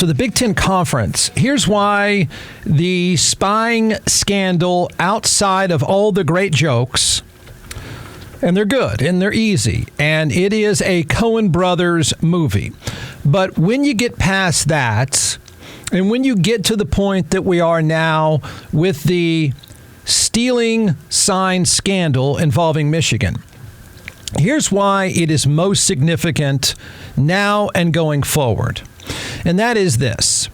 So the Big Ten Conference, here's why the spying scandal, outside of all the great jokes, and they're good and they're easy, and it is a Coen Brothers movie. But when you get past that, and when you get to the point that we are now with the stealing sign scandal involving Michigan, here's why it is most significant now and going forward. And that is this.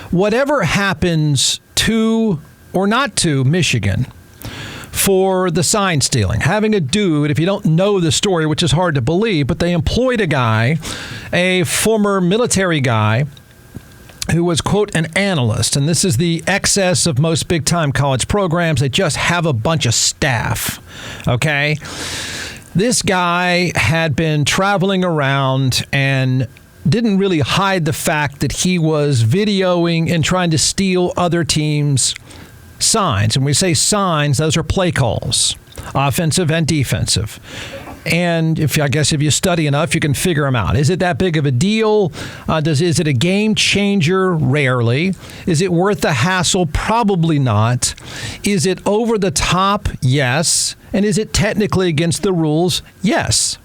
Whatever happens to or not to Michigan for the sign stealing, having a dude, if you don't know the story, which is hard to believe, but they employed a guy, a former military guy, who was, quote, an analyst. And this is the excess of most big-time college programs. They just have a bunch of staff, okay? This guy had been traveling around and didn't really hide the fact that he was videoing and trying to steal other teams' signs. And when we say signs, those are play calls, offensive and defensive. And if you study enough, you can figure them out. Is it that big of a deal? Is it a game changer? Rarely. Is it worth the hassle? Probably not. Is it over the top? Yes. And is it technically against the rules? Yes.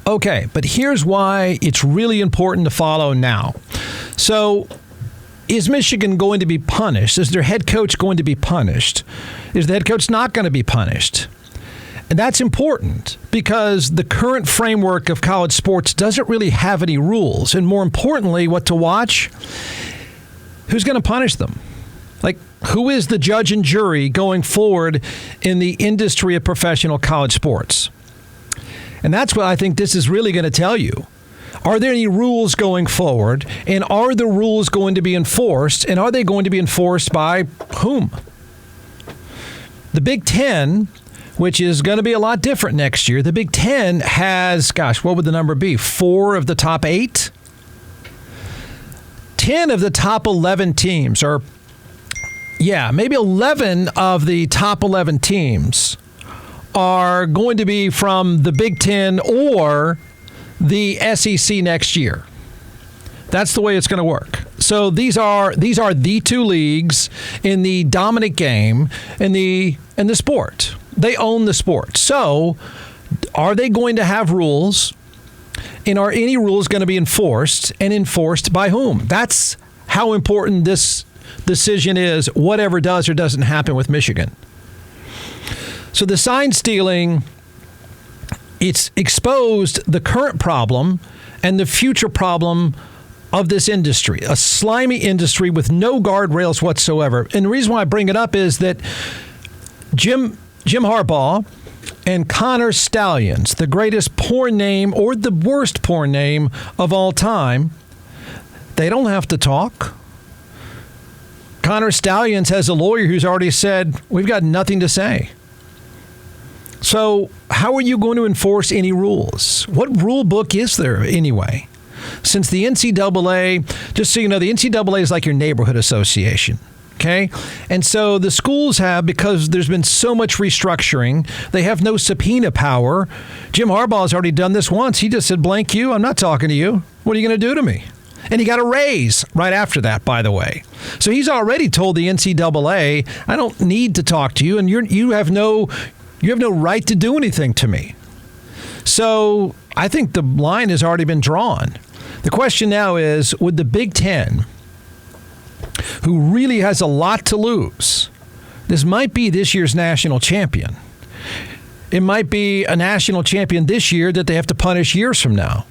Okay, but here's why it's really important to follow now. So, is Michigan going to be punished? Is their head coach going to be punished? Is the head coach not going to be punished? And that's important because the current framework of college sports doesn't really have any rules. And more importantly, what to watch? Who's going to punish them? Like, who is the judge and jury going forward in the industry of professional college sports? And that's what I think this is really going to tell you. Are there any rules going forward? And are the rules going to be enforced? And are they going to be enforced by whom? The Big Ten, which is going to be a lot different next year. The Big Ten has, what would the number be? 4 of the top 8? 10 of the top 11 teams, or maybe 11 of the top 11 teams are going to be from the Big Ten or the SEC next year. That's the way it's going to work. So these are the two leagues in the dominant game in the sport. They own the sport. So are they going to have rules? And are any rules going to be enforced? And enforced by whom? That's how important this decision is, whatever does or doesn't happen with Michigan. So the sign stealing, it's exposed the current problem and the future problem of this industry, a slimy industry with no guardrails whatsoever. And the reason why I bring it up is that Jim Harbaugh and Connor Stalions, the greatest porn name or the worst porn name of all time, they don't have to talk. Connor Stalions has a lawyer who's already said, we've got nothing to say. So how are you going to enforce any rules? What rule book is there anyway? Since the NCAA, just so you know, the NCAA is like your neighborhood association. Okay? And so the schools have, because there's been so much restructuring, they have no subpoena power. Jim Harbaugh has already done this once. He just said, blank you, I'm not talking to you. What are you going to do to me? And he got a raise right after that, by the way. So he's already told the NCAA, I don't need to talk to you, and you have no right to do anything to me. So I think the line has already been drawn. The question now is, would the Big Ten, who really has a lot to lose, this might be this year's national champion. It might be a national champion this year that they have to punish years from now.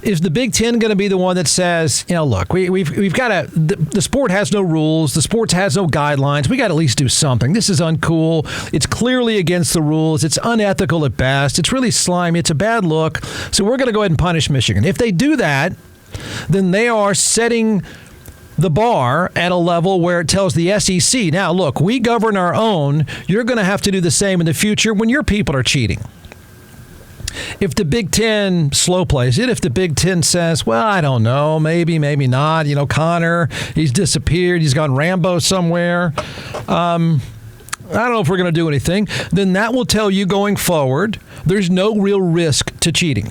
Is the Big Ten going to be the one that says, look, we've got to, the sport has no rules, the sport has no guidelines, we got to at least do something. This is uncool. It's clearly against the rules. It's unethical at best. It's really slimy. It's a bad look. So we're going to go ahead and punish Michigan. If they do that, then they are setting the bar at a level where it tells the SEC, now look, we govern our own. You're going to have to do the same in the future when your people are cheating. If the Big Ten slow plays it, if the Big Ten says, well, I don't know, maybe not, Connor, he's disappeared, he's gone Rambo somewhere, I don't know if we're going to do anything, then that will tell you going forward, there's no real risk to cheating.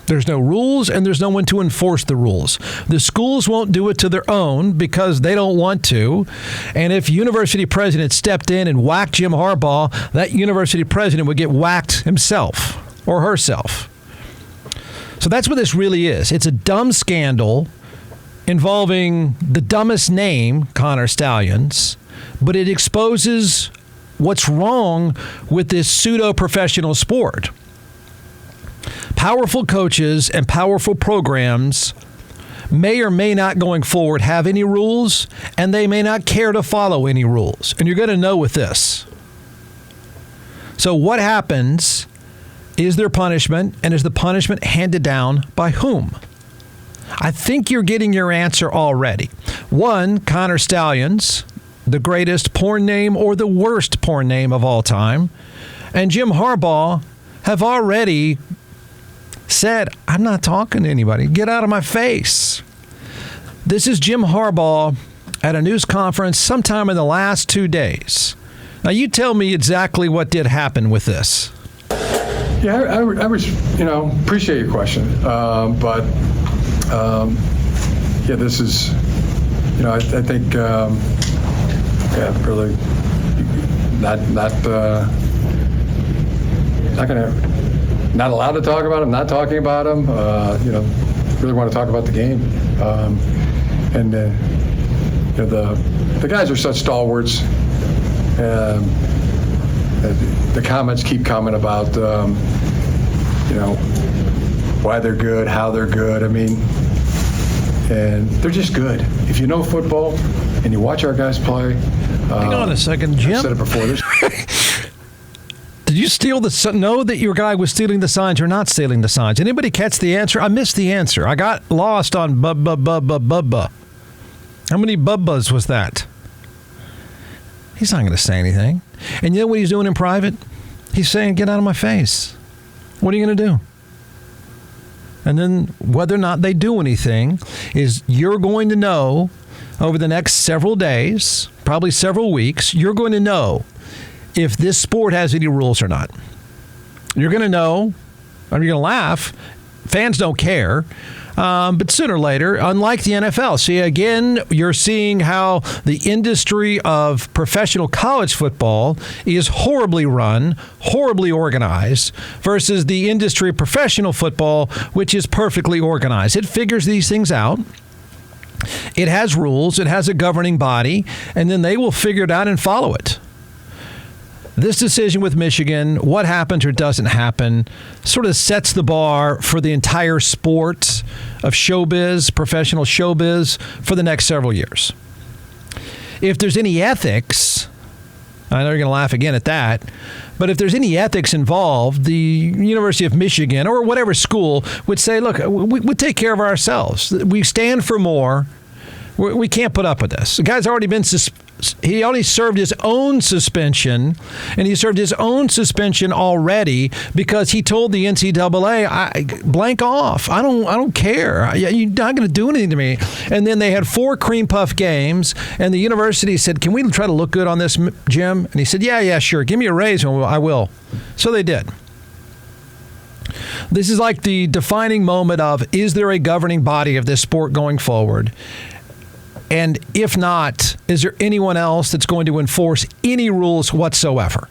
There's no rules, and there's no one to enforce the rules. The schools won't do it to their own because they don't want to. And if university president stepped in and whacked Jim Harbaugh, that university president would get whacked himself or herself. So that's what this really is. It's a dumb scandal involving the dumbest name, Connor Stallions, but it exposes what's wrong with this pseudo-professional sport. Powerful coaches and powerful programs may or may not going forward have any rules, and they may not care to follow any rules. And you're going to know with this. So what happens? Is there punishment, and is the punishment handed down by whom? I think you're getting your answer already. One, Connor Stallions, the greatest porn name or the worst porn name of all time, and Jim Harbaugh have already said, I'm not talking to anybody. Get out of my face. This is Jim Harbaugh at a news conference sometime in the last 2 days. Now, you tell me exactly what did happen with this. Yeah, I appreciate your question. This is, I think, really not allowed to talk about him, not talking about him, really want to talk about the game. The guys are such stalwarts. The comments keep coming about, why they're good, how they're good. I mean, and they're just good. If you know football and you watch our guys play. Hang on a second, Jim. I've said it before. Did you know that your guy was stealing the signs or not stealing the signs? Anybody catch the answer? I missed the answer. I got lost on bubba. How many bubbas was that? He's not going to say anything. And you know what he's doing in private? He's saying, get out of my face. What are you going to do? And then whether or not they do anything is you're going to know over the next several days, probably several weeks, you're going to know if this sport has any rules or not. You're going to know, or you're going to laugh. Fans don't care. But sooner or later, unlike the NFL, see, again, you're seeing how the industry of professional college football is horribly run, horribly organized, versus the industry of professional football, which is perfectly organized. It figures these things out. It has rules. It has a governing body, and then they will figure it out and follow it. This decision with Michigan, what happens or doesn't happen, sort of sets the bar for the entire sport of showbiz, professional showbiz, for the next several years. If there's any ethics, I know you're going to laugh again at that, but if there's any ethics involved, the University of Michigan or whatever school would say, look, we take care of ourselves. We stand for more. We can't put up with this. The guy's already been he already served his own suspension, and he served his own suspension already because he told the NCAA, blank off. I don't care. You're not going to do anything to me. And then they had 4 cream puff games, and the university said, can we try to look good on this, Jim? And he said, yeah, sure. Give me a raise, and I will. So they did. This is like the defining moment of, is there a governing body of this sport going forward? And if not, is there anyone else that's going to enforce any rules whatsoever?